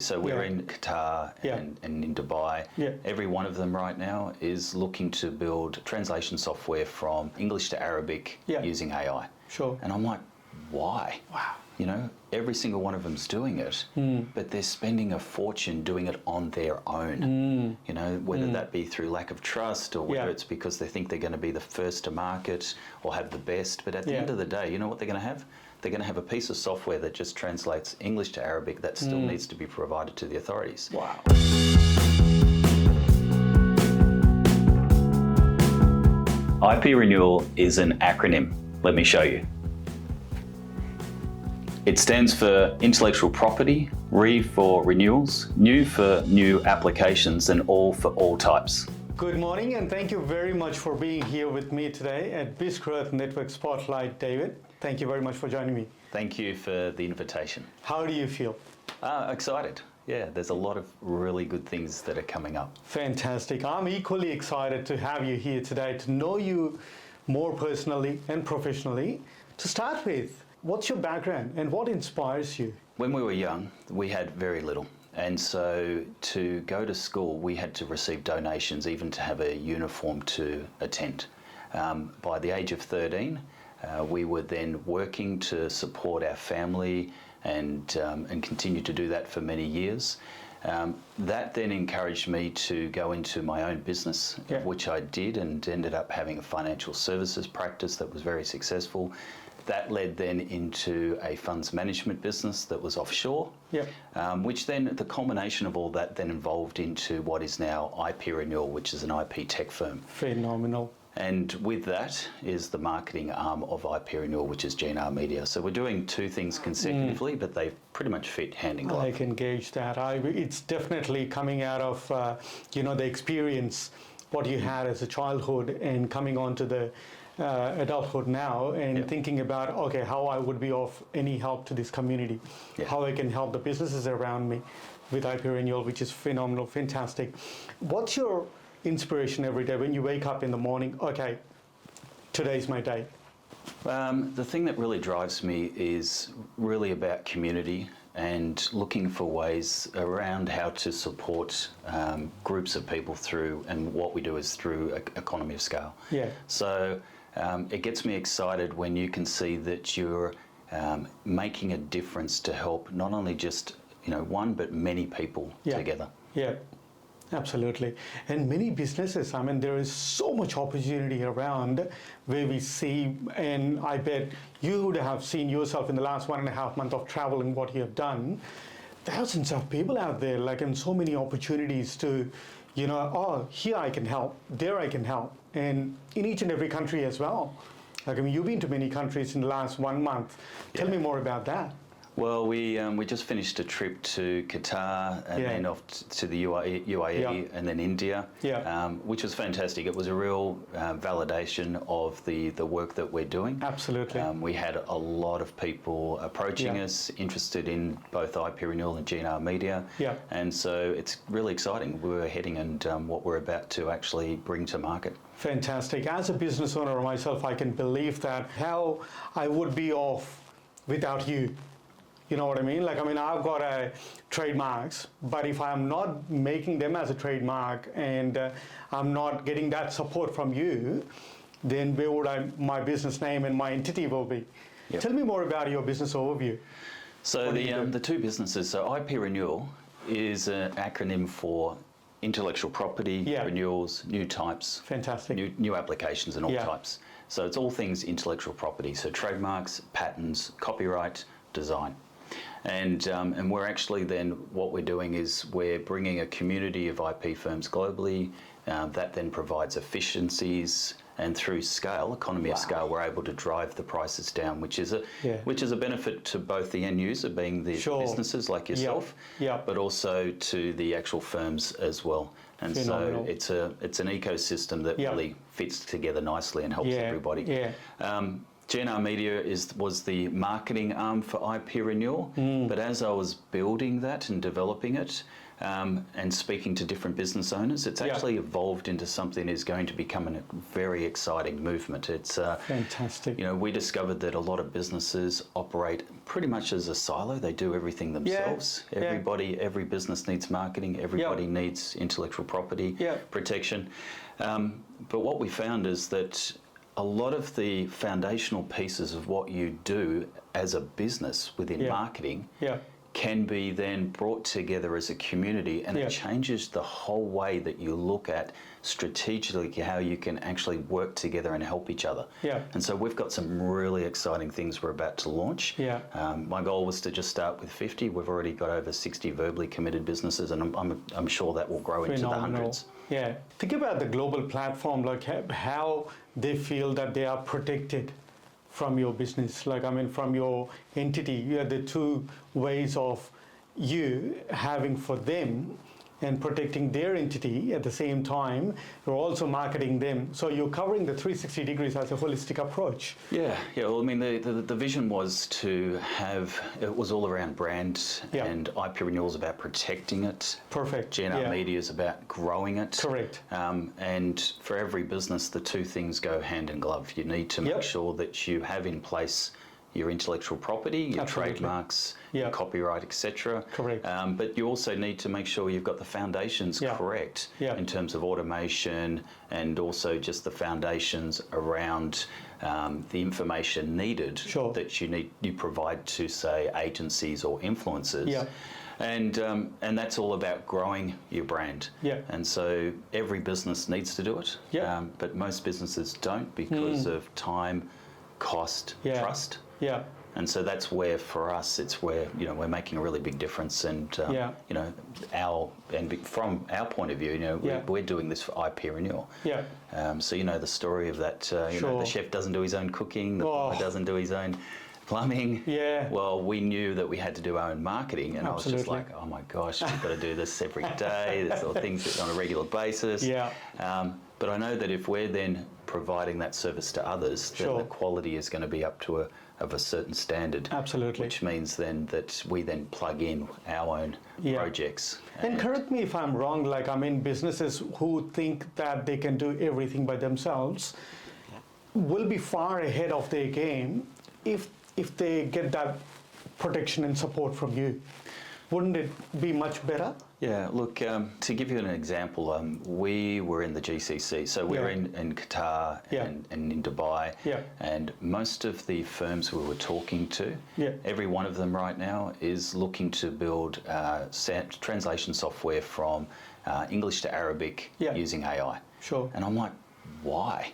So we're in Qatar and in Dubai. Yeah. Every one of them right now is looking to build translation software from English to Arabic using AI. Sure. And I'm like, why? Wow. You know, every single one of them's doing it, but they're spending a fortune doing it on their own. You know, whether that be through lack of trust or whether it's because they think they're going to be the first to market or have the best. But at the end of the day, you know what they're going to have? They're going to have a piece of software that just translates English to Arabic that still needs to be provided to the authorities. Wow. IP Renewal is an acronym. Let me show you. It stands for Intellectual Property, RE for Renewals, New for New Applications, and All for All Types. Good morning, and thank you very much for being here with me today at BizGrowth Network Spotlight, David. Thank you very much for joining me. Thank you for the invitation. How do you feel? Excited. Yeah, there's a lot of really good things that are coming up. Fantastic. I'm equally excited to have you here today, to know you more personally and professionally. To start with, what's your background and what inspires you? When we were young, we had very little. And so to go to school, we had to receive donations, even to have a uniform to attend. By the age of 13, we were then working to support our family and continue to do that for many years. That then encouraged me to go into my own business, which I did, and ended up having a financial services practice that was very successful. That led then into a funds management business that was offshore, which then the culmination of all that then evolved into what is now IP Renewal, which is an IP tech firm. Phenomenal. And with that is the marketing arm of IP Renewal, which is G&R Media. So we're doing two things consecutively, but they pretty much fit hand in glove. I can gauge that. It's definitely coming out of the experience, what you had as a childhood, and coming on to the adulthood now, and thinking about, okay, how I would be of any help to this community, how I can help the businesses around me with IP Renewal, which is phenomenal, fantastic. What's your inspiration every day when you wake up in the morning? Okay, today's my day. The thing that really drives me is really about community and looking for ways around how to support groups of people through, and what we do is through economy of scale. So it gets me excited when you can see that you're making a difference to help not only just one, but many people together. Absolutely. And many businesses, I mean, there is so much opportunity around where we see, and I bet you would have seen yourself in the last 1.5 months of travel and what you have done, thousands of people out there, like, and so many opportunities to, here I can help, there I can help, and in each and every country as well. Like, I mean, you've been to many countries in the last 1 month. Tell me more about that. Well, we just finished a trip to Qatar and then off to the UAE and then India, which was fantastic. It was a real validation of the work that we're doing. Absolutely. We had a lot of people approaching us, interested in both IP Renewal and G&R Media. And so it's really exciting. We're heading and what we're about to actually bring to market. Fantastic. As a business owner myself, I can believe that how I would be off without you. You know what I mean? Like, I mean, I've got trademarks, but if I'm not making them as a trademark and I'm not getting that support from you, then where would my business name and my entity will be? Tell me more about your business overview. So the two businesses, so IP Renewal is an acronym for intellectual property, renewals, new types, new applications and all types. So it's all things intellectual property, so trademarks, patents, copyright, design. And we're actually then, what we're doing is we're bringing a community of IP firms globally that then provides efficiencies, and through scale, economy of scale, we're able to drive the prices down, which is a benefit to both the end user, being the businesses like yourself, but also to the actual firms as well. And so it's an ecosystem that really fits together nicely and helps everybody. G&R Media was the marketing arm for IP Renewal, but as I was building that and developing it, and speaking to different business owners, it's actually evolved into something that is going to become a very exciting movement. It's fantastic. You know, we discovered that a lot of businesses operate pretty much as a silo. They do everything themselves. Every business needs marketing. Everybody needs intellectual property protection. But what we found is that a lot of the foundational pieces of what you do as a business within marketing can be then brought together as a community, and it changes the whole way that you look at strategically how you can actually work together and help each other. And so we've got some really exciting things we're about to launch. My goal was to just start with 50. We've already got over 60 verbally committed businesses, and I'm sure that will grow into the hundreds. Think about the global platform, like how they feel that they are protected from your business, like I mean from your entity. You have the two ways of you having for them and protecting their entity at the same time. You're also marketing them, so you're covering the 360 degrees as a holistic approach. Well, I mean, the vision was to have, it was all around brand, and IP Renewal is about protecting it. Perfect. G&R Media is about growing it. Correct. And for every business, the two things go hand in glove. You need to make sure that you have in place your intellectual property, your trademarks, your copyright, etc. Correct. But you also need to make sure you've got the foundations correct in terms of automation, and also just the foundations around the information needed that you provide to, say, agencies or influencers. And that's all about growing your brand. And so every business needs to do it, but most businesses don't because of time, cost, trust. And so that's where, for us, it's where, you know, we're making a really big difference. And you know, from our point of view, you know, we're doing this for IP Renewal. So you know the story of that. You know, the chef doesn't do his own cooking, the plumber doesn't do his own plumbing. Well, we knew that we had to do our own marketing, and I was just like, oh my gosh, we've got to do this every day. There's all things on a regular basis. But I know that if we're then providing that service to others, then the quality is going to be up to a certain standard. Which means then that we then plug in our own projects. And correct me if I'm wrong, like, I mean, businesses who think that they can do everything by themselves will be far ahead of their game if they get that protection and support from you. Wouldn't it be much better? Look, to give you an example, we were in the GCC, so we're in Qatar and in Dubai, and most of the firms we were talking to, every one of them right now is looking to build translation software from English to Arabic using AI. And I'm like, why?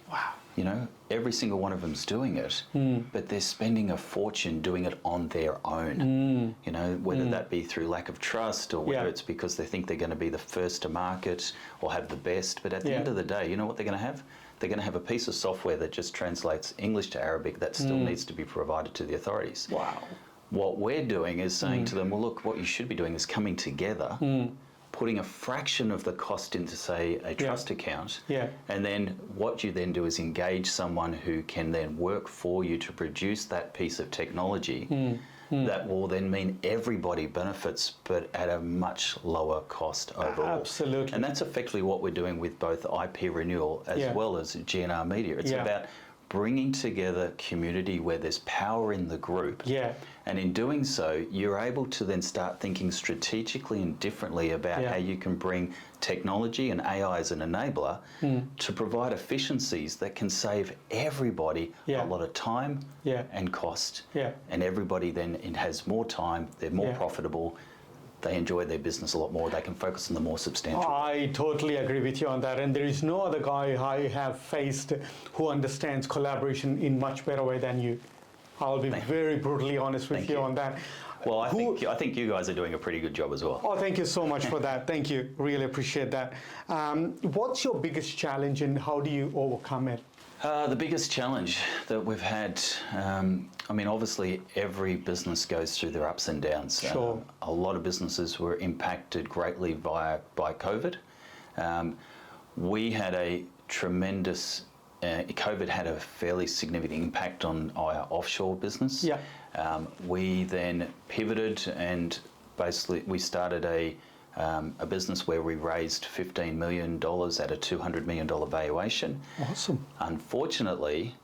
You know, every single one of them's doing it, but they're spending a fortune doing it on their own. You know, whether that be through lack of trust, or whether it's because they think they're going to be the first to market or have the best. But at the end of the day, you know what they're going to have? They're going to have a piece of software that just translates English to Arabic that still needs to be provided to the authorities. What we're doing is saying to them, well, look, what you should be doing is coming together, putting a fraction of the cost into, say, a trust account, and then what you then do is engage someone who can then work for you to produce that piece of technology that will then mean everybody benefits, but at a much lower cost overall. And that's effectively what we're doing with both IP Renewal as well as G&R Media. It's about bringing together community where there's power in the group. And in doing so, you're able to then start thinking strategically and differently about how you can bring technology and AI as an enabler to provide efficiencies that can save everybody a lot of time and cost. And everybody then has more time, they're more profitable, they enjoy their business a lot more, they can focus on the more substantial. I totally agree with you on that, and there is no other guy I have faced who understands collaboration in much better way than you. I'll be very brutally honest with you on that. Well, I think you guys are doing a pretty good job as well. Oh, thank you so much for that. Thank you. Really appreciate that. What's your biggest challenge and how do you overcome it? The biggest challenge that we've had, I mean, obviously every business goes through their ups and downs. A lot of businesses were impacted greatly by COVID. We had a tremendous COVID had a fairly significant impact on our offshore business. Yeah. We then pivoted and basically we started a business where we raised $15 million at a $200 million valuation. Awesome. Unfortunately,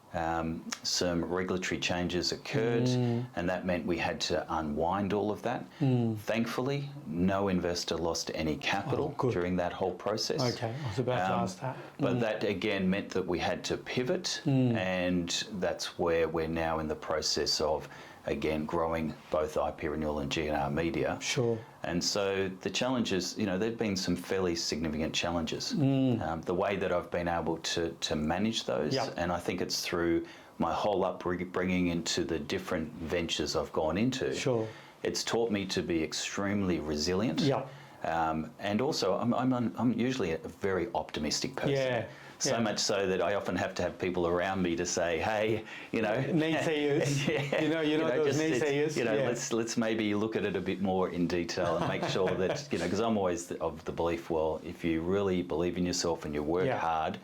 some regulatory changes occurred, and that meant we had to unwind all of that. Thankfully, no investor lost any capital during that whole process. Okay, I was about to ask that. But that again meant that we had to pivot, and that's where we're now in the process of, again, growing both IP Renewal and G&R Media. Sure. And so the challenges, there have been some fairly significant challenges. The way that I've been able to manage those, and I think it's through my whole upbringing into the different ventures I've gone into. Sure. It's taught me to be extremely resilient. Yeah. And also, I'm usually a very optimistic person. Yeah. So much so that I often have to have people around me to say, hey, naysayers. Those naysayers. Let's maybe look at it a bit more in detail and make sure that, because I'm always of the belief, well, if you really believe in yourself and you work hard,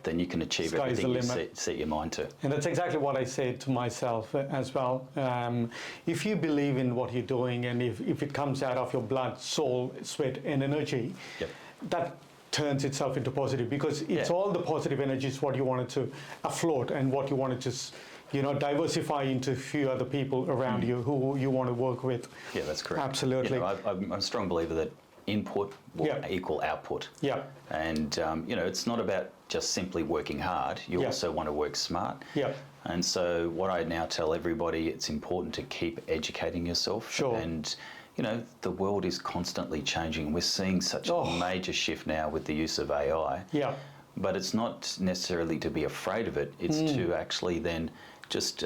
then you can achieve everything you set your mind to. And that's exactly what I said to myself as well. If you believe in what you're doing, and if it comes out of your blood, soul, sweat, and energy, that turns itself into positive, because it's all the positive energy is what you wanted to afloat and what you wanted to diversify into a few other people around you who you want to work with. Yeah, that's correct. Absolutely. I'm a strong believer that input will equal output. Yeah. And it's not about just simply working hard. You also want to work smart. Yeah. And so what I now tell everybody, it's important to keep educating yourself. Sure. And the world is constantly changing. We're seeing such a major shift now with the use of AI. Yeah. But it's not necessarily to be afraid of it. It's to actually then just,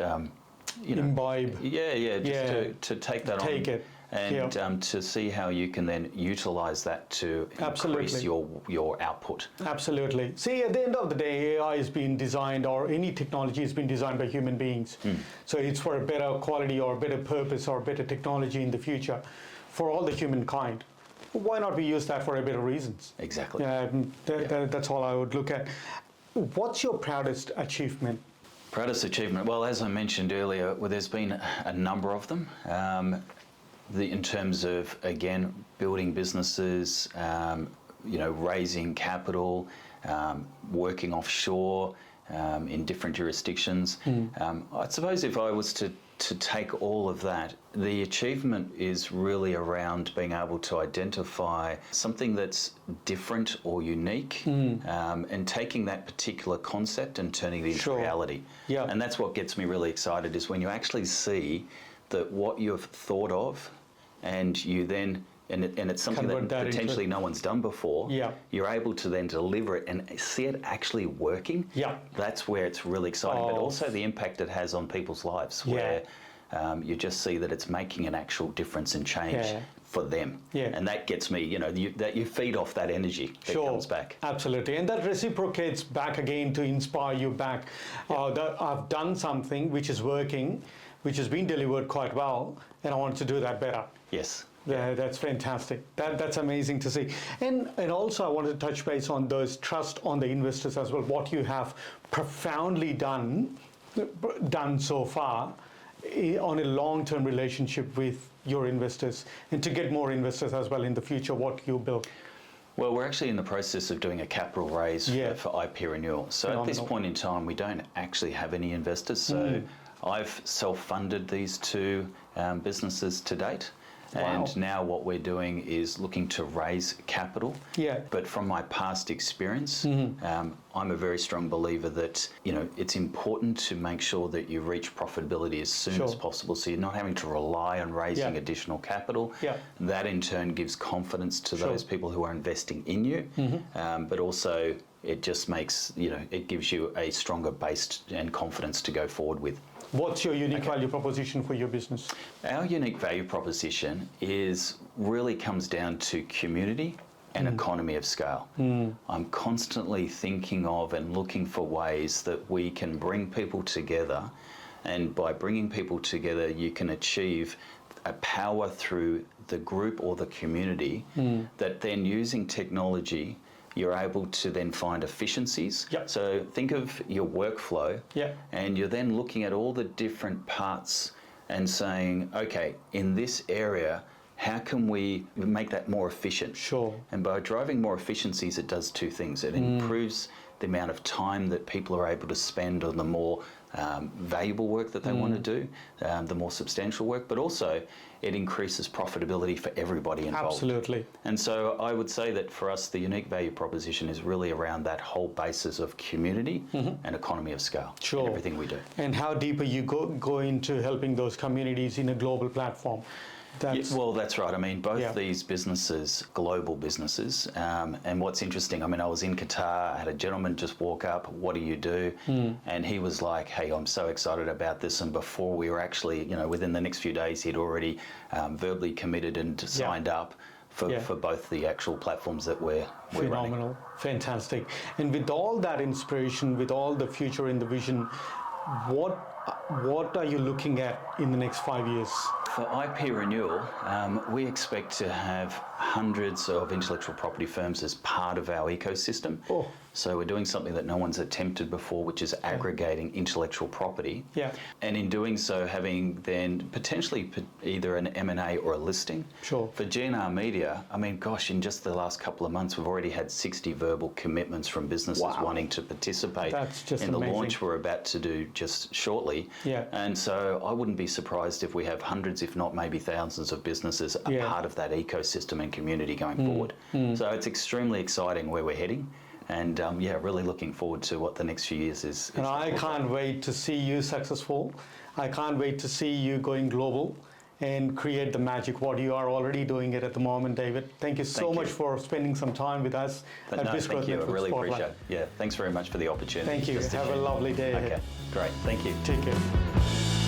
imbibe. To take that on. Take it. And to see how you can then utilize that to increase your output. Absolutely. See, at the end of the day, AI is being designed, or any technology is being designed by human beings. So it's for a better quality or a better purpose or better technology in the future for all the humankind. Why not we use that for a better reasons? Exactly. That's all I would look at. What's your proudest achievement? Proudest achievement? Well, as I mentioned earlier, there's been a number of them. In terms of, again, building businesses, raising capital, working offshore in different jurisdictions. I suppose if I was to take all of that, the achievement is really around being able to identify something that's different or unique, and taking that particular concept and turning it into reality. Yeah. And that's what gets me really excited, is when you actually see that what you've thought of, and you then, and it's something that potentially no one's done before, you're able to then deliver it and see it actually working. That's where it's really exciting, but also the impact it has on people's lives, where you just see that it's making an actual difference and change for them. And that gets me, that you feed off that energy that comes back. Absolutely. And that reciprocates back again to inspire you back. That I've done something which is working, which has been delivered quite well, and I want to do that better. Yes. That's fantastic. That's amazing to see. And also I wanted to touch base on those trust on the investors as well, what you have profoundly done so far on a long-term relationship with your investors, and to get more investors as well in the future, what you build. Well, we're actually in the process of doing a capital raise for IP Renewal. So at this point in time, we don't actually have any investors. So I've self-funded these two businesses to date. And now what we're doing is looking to raise capital. But from my past experience, I'm a very strong believer that, it's important to make sure that you reach profitability as soon as possible, so you're not having to rely on raising additional capital. That in turn gives confidence to those people who are investing in you, but also it just makes, it gives you a stronger base and confidence to go forward with. What's your unique value proposition for your business? Our unique value proposition really comes down to community and economy of scale. I'm constantly thinking of and looking for ways that we can bring people together, and by bringing people together, you can achieve a power through the group or the community that then, using technology, you're able to then find efficiencies. Yep. So think of your workflow, Yep. and you're then looking at all the different parts and saying, okay, in this area, how can we make that more efficient? Sure. And by driving more efficiencies, it does two things. It improves the amount of time that people are able to spend on the more valuable work that they want to do, the more substantial work, but also it increases profitability for everybody involved. Absolutely. And so I would say that for us, the unique value proposition is really around that whole basis of community and economy of scale Sure. in everything we do. And how deeper you go into helping those communities in a global platform. Well, that's right. I mean, both Yeah. these businesses, global businesses, and what's interesting, I mean, I was in Qatar, I had a gentleman just walk up, what do you do? And he was like, hey, I'm so excited about this. And before we were actually, within the next few days, he'd already verbally committed and signed up for both the actual platforms that we're running. Phenomenal. Fantastic. And with all that inspiration, with all the future in the vision, what are you looking at in the next 5 years? For IP Renewal, we expect to have hundreds of intellectual property firms as part of our ecosystem. Oh. So we're doing something that no one's attempted before, which is aggregating intellectual property. Yeah. And in doing so, having then potentially either an M&A or a listing. Sure. For G&R Media, I mean, gosh, in just the last couple of months, we've already had 60 verbal commitments from businesses wanting to participate That's just in the amazing. launch we're about to do just shortly. Yeah. And so I wouldn't be surprised if we have hundreds, if not maybe thousands of businesses a part of that ecosystem and community going forward. So it's extremely exciting where we're heading. And really looking forward to what the next few years is. And I can't wait to see you successful. I can't wait to see you going global and create the magic, what you are already doing it at the moment, David. Thank you so much for spending some time with us at BizGrowth Thank you. I Network really Spotlight. appreciate it. Yeah, thanks very much for the opportunity. Thank you. Have a lovely day ahead. Okay, great. Thank you. Take care.